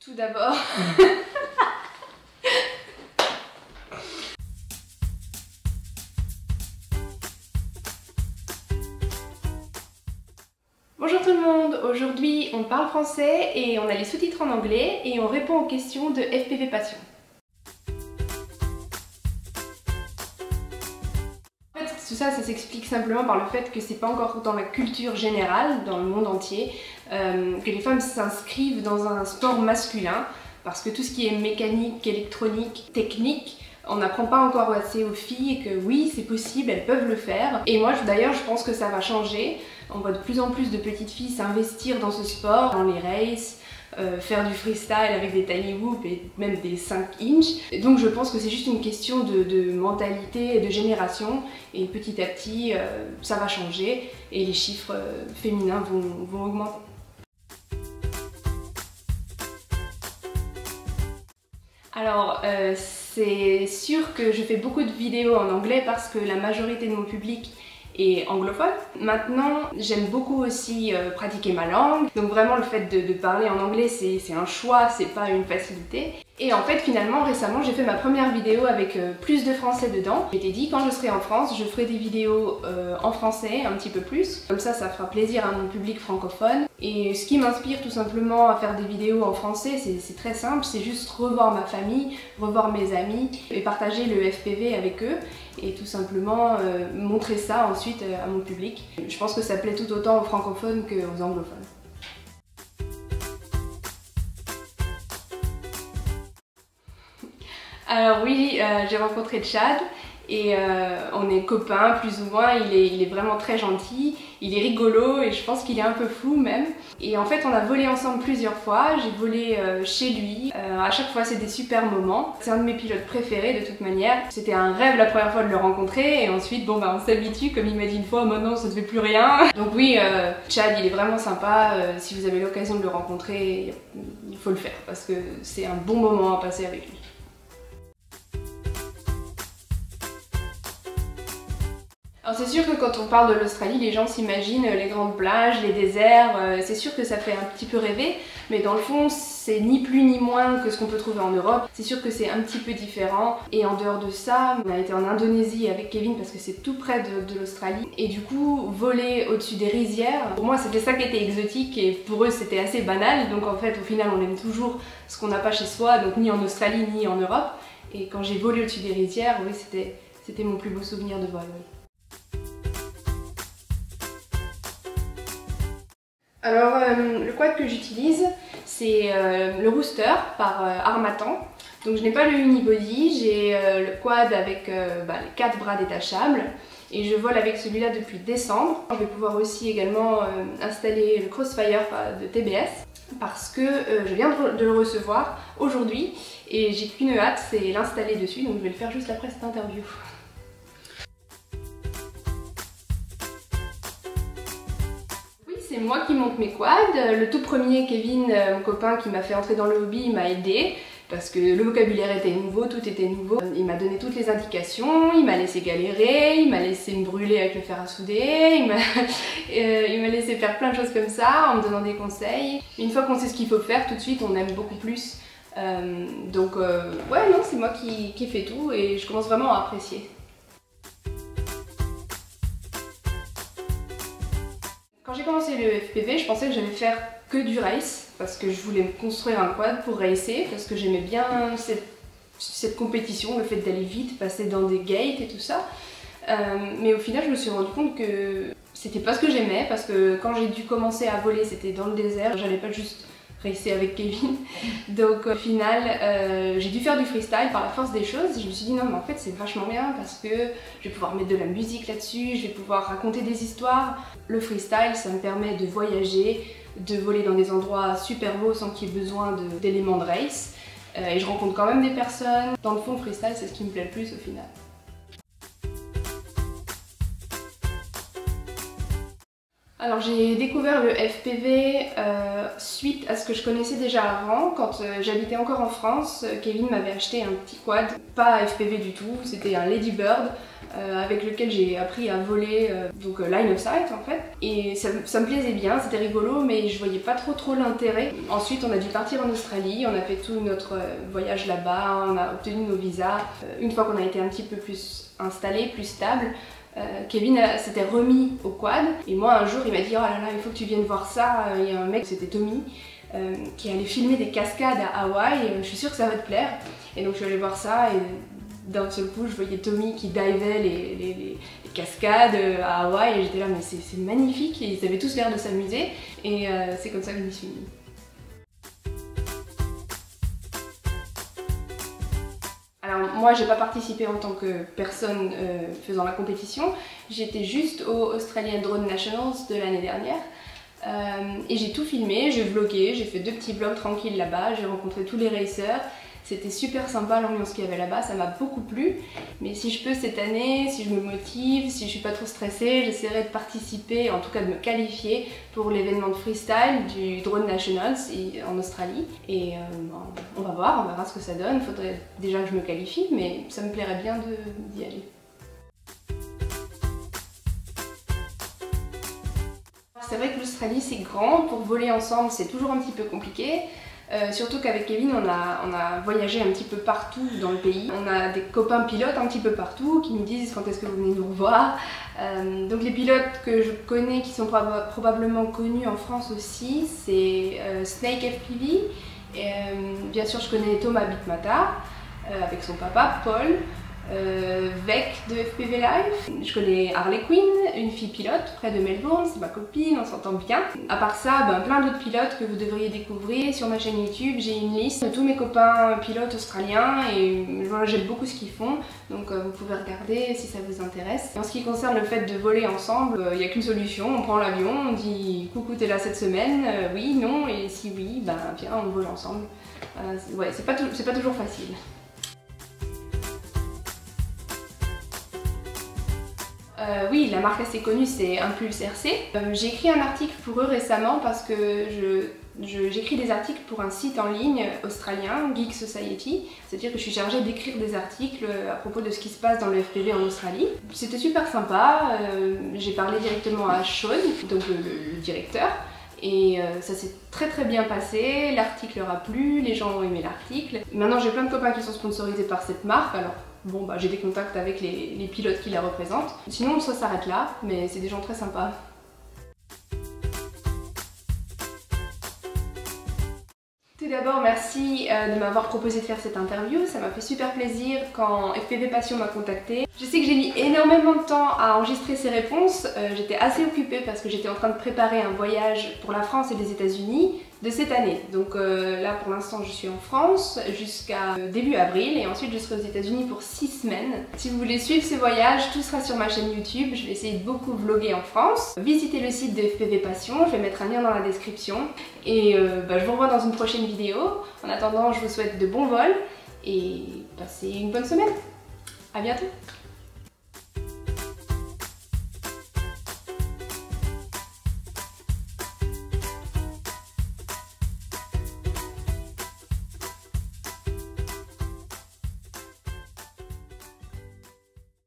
Tout d'abord, bonjour tout le monde, aujourd'hui on parle français et on a les sous-titres en anglais et on répond aux questions de FPV Passion. En fait, tout ça s'explique simplement par le fait que c'est pas encore dans la culture générale, dans le monde entier, que les femmes s'inscrivent dans un sport masculin, parce que tout ce qui est mécanique, électronique, technique, on n'apprend pas encore assez aux filles et que oui, c'est possible, elles peuvent le faire. Et moi d'ailleurs, je pense que ça va changer. On voit de plus en plus de petites filles s'investir dans ce sport, dans les races, faire du freestyle avec des tiny whoop et même des 5 inches. Et donc je pense que c'est juste une question de mentalité et de génération. Et petit à petit, ça va changer et les chiffres féminins vont augmenter. Alors, c'est sûr que je fais beaucoup de vidéos en anglais parce que la majorité de mon public est anglophone. Maintenant, j'aime beaucoup aussi pratiquer ma langue. Donc vraiment, le fait de parler en anglais, c'est un choix, c'est pas une facilité. Et en fait, finalement, récemment, j'ai fait ma première vidéo avec plus de français dedans. Je m'étais dit, quand je serai en France, je ferai des vidéos en français, un petit peu plus. Comme ça fera plaisir à mon public francophone. Et ce qui m'inspire tout simplement à faire des vidéos en français, c'est très simple, c'est juste revoir ma famille, revoir mes amis et partager le FPV avec eux. Et tout simplement montrer ça ensuite à mon public. Je pense que ça plaît tout autant aux francophones qu'aux anglophones. Alors oui, j'ai rencontré Chad et on est copains plus ou moins, il est vraiment très gentil, il est rigolo et je pense qu'il est un peu fou même. Et en fait on a volé ensemble plusieurs fois, j'ai volé chez lui, à chaque fois c'est des super moments. C'est un de mes pilotes préférés de toute manière. C'était un rêve la première fois de le rencontrer et ensuite bon bah on s'habitue, comme il m'a dit une fois, maintenant ça ne fait plus rien. Donc oui, Chad il est vraiment sympa, si vous avez l'occasion de le rencontrer, il faut le faire parce que c'est un bon moment à passer avec lui. Alors c'est sûr que quand on parle de l'Australie, les gens s'imaginent les grandes plages, les déserts, c'est sûr que ça fait un petit peu rêver, mais dans le fond c'est ni plus ni moins que ce qu'on peut trouver en Europe. C'est sûr que c'est un petit peu différent et en dehors de ça, on a été en Indonésie avec Kevin parce que c'est tout près de l'Australie et du coup voler au-dessus des rizières, pour moi c'était ça qui était exotique et pour eux c'était assez banal, donc en fait au final on aime toujours ce qu'on n'a pas chez soi, donc ni en Australie ni en Europe. Et quand j'ai volé au-dessus des rizières, oui c'était mon plus beau souvenir de vol. Oui. Alors le quad que j'utilise c'est le Rooster par Harmattan. Donc je n'ai pas le unibody, j'ai le quad avec les 4 bras détachables et je vole avec celui-là depuis décembre. Je vais pouvoir aussi également installer le Crossfire de TBS parce que je viens de le recevoir aujourd'hui et j'ai qu'une hâte, c'est l'installer dessus, donc je vais le faire juste après cette interview. C'est moi qui monte mes quads. Le tout premier, Kevin, mon copain qui m'a fait entrer dans le hobby, m'a aidé parce que le vocabulaire était nouveau, tout était nouveau. Il m'a donné toutes les indications, il m'a laissé galérer, il m'a laissé me brûler avec le fer à souder, il m'a laissé faire plein de choses comme ça en me donnant des conseils. Une fois qu'on sait ce qu'il faut faire, tout de suite on aime beaucoup plus. Ouais, non, c'est moi qui fais tout et je commence vraiment à apprécier. Quand j'ai commencé le FPV, je pensais que j'allais faire que du race parce que je voulais me construire un quad pour racer parce que j'aimais bien cette compétition, le fait d'aller vite, passer dans des gates et tout ça. Mais au final, je me suis rendu compte que c'était pas ce que j'aimais parce que quand j'ai dû commencer à voler, c'était dans le désert. J'allais pas juste racer avec Kevin. Donc au final, j'ai dû faire du freestyle par la force des choses. Je me suis dit non mais en fait c'est vachement bien parce que je vais pouvoir mettre de la musique là-dessus, je vais pouvoir raconter des histoires. Le freestyle ça me permet de voyager, de voler dans des endroits super beaux sans qu'il y ait besoin d'éléments de race. Et je rencontre quand même des personnes. Dans le fond, le freestyle c'est ce qui me plaît le plus au final. Alors j'ai découvert le FPV suite à ce que je connaissais déjà avant. Quand j'habitais encore en France, Kevin m'avait acheté un petit quad, pas FPV du tout, c'était un Ladybird avec lequel j'ai appris à voler, donc line of sight en fait. Et ça me plaisait bien, c'était rigolo, mais je voyais pas trop l'intérêt. Ensuite on a dû partir en Australie, on a fait tout notre voyage là-bas, on a obtenu nos visas. Une fois qu'on a été un petit peu plus installé, plus stable, Kevin s'était remis au quad et moi un jour il m'a dit oh là là il faut que tu viennes voir ça, il y a un mec, c'était Tommy, qui allait filmer des cascades à Hawaï, je suis sûre que ça va te plaire. Et donc je suis allée voir ça et d'un seul coup je voyais Tommy qui divait les cascades à Hawaï et j'étais là mais c'est magnifique, et ils avaient tous l'air de s'amuser et c'est comme ça que je m'y suis mis. Alors moi j'ai pas participé en tant que personne faisant la compétition, j'étais juste au Australian Drone Nationals de l'année dernière et j'ai tout filmé, j'ai vlogué, j'ai fait 2 petits vlogs tranquilles là-bas, j'ai rencontré tous les racers. C'était super sympa l'ambiance qu'il y avait là-bas, ça m'a beaucoup plu. Mais si je peux cette année, si je me motive, si je suis pas trop stressée, j'essaierai de participer, en tout cas de me qualifier pour l'événement de freestyle du Drone Nationals en Australie. Et on va voir ce que ça donne. Il faudrait déjà que je me qualifie, mais ça me plairait bien d'y aller. C'est vrai que l'Australie c'est grand, pour voler ensemble c'est toujours un petit peu compliqué. Surtout qu'avec Kevin on a voyagé un petit peu partout dans le pays. On a des copains pilotes un petit peu partout qui nous disent quand est-ce que vous venez nous revoir. Donc les pilotes que je connais qui sont probablement connus en France aussi, c'est Snake FPV. Et, bien sûr je connais Thomas Bitmata avec son papa Paul. Vec de FPV Live, je connais Harley Quinn, une fille pilote près de Melbourne, c'est ma copine, on s'entend bien. À part ça, plein d'autres pilotes que vous devriez découvrir sur ma chaîne YouTube. J'ai une liste de tous mes copains pilotes australiens et voilà, j'aime beaucoup ce qu'ils font, donc vous pouvez regarder si ça vous intéresse. En ce qui concerne le fait de voler ensemble, il n'y a qu'une solution, on prend l'avion, on dit coucou t'es là cette semaine, oui, non, et si oui, viens on vole ensemble. Ouais, c'est pas toujours facile. Oui, la marque assez connue c'est Impulse RC. J'ai écrit un article pour eux récemment parce que j'écris des articles pour un site en ligne australien, Geek Society. C'est-à-dire que je suis chargée d'écrire des articles à propos de ce qui se passe dans le FPV en Australie. C'était super sympa, j'ai parlé directement à Sean, donc le directeur. Et ça s'est très bien passé, l'article leur a plu, les gens ont aimé l'article. Maintenant j'ai plein de copains qui sont sponsorisés par cette marque, alors bon j'ai des contacts avec les pilotes qui la représentent. Sinon ça s'arrête là, mais c'est des gens très sympas. Tout d'abord, merci de m'avoir proposé de faire cette interview, ça m'a fait super plaisir quand FPV Passion m'a contactée. Je sais que j'ai mis énormément de temps à enregistrer ces réponses, j'étais assez occupée parce que j'étais en train de préparer un voyage pour la France et les États-Unis de cette année. Donc là pour l'instant je suis en France jusqu'à début avril et ensuite je serai aux États-Unis pour 6 semaines. Si vous voulez suivre ce voyage, tout sera sur ma chaîne YouTube, je vais essayer de beaucoup vlogger en France. Visitez le site de FPV Passion, je vais mettre un lien dans la description et je vous revois dans une prochaine vidéo. En attendant, je vous souhaite de bons vols et passez une bonne semaine. À bientôt.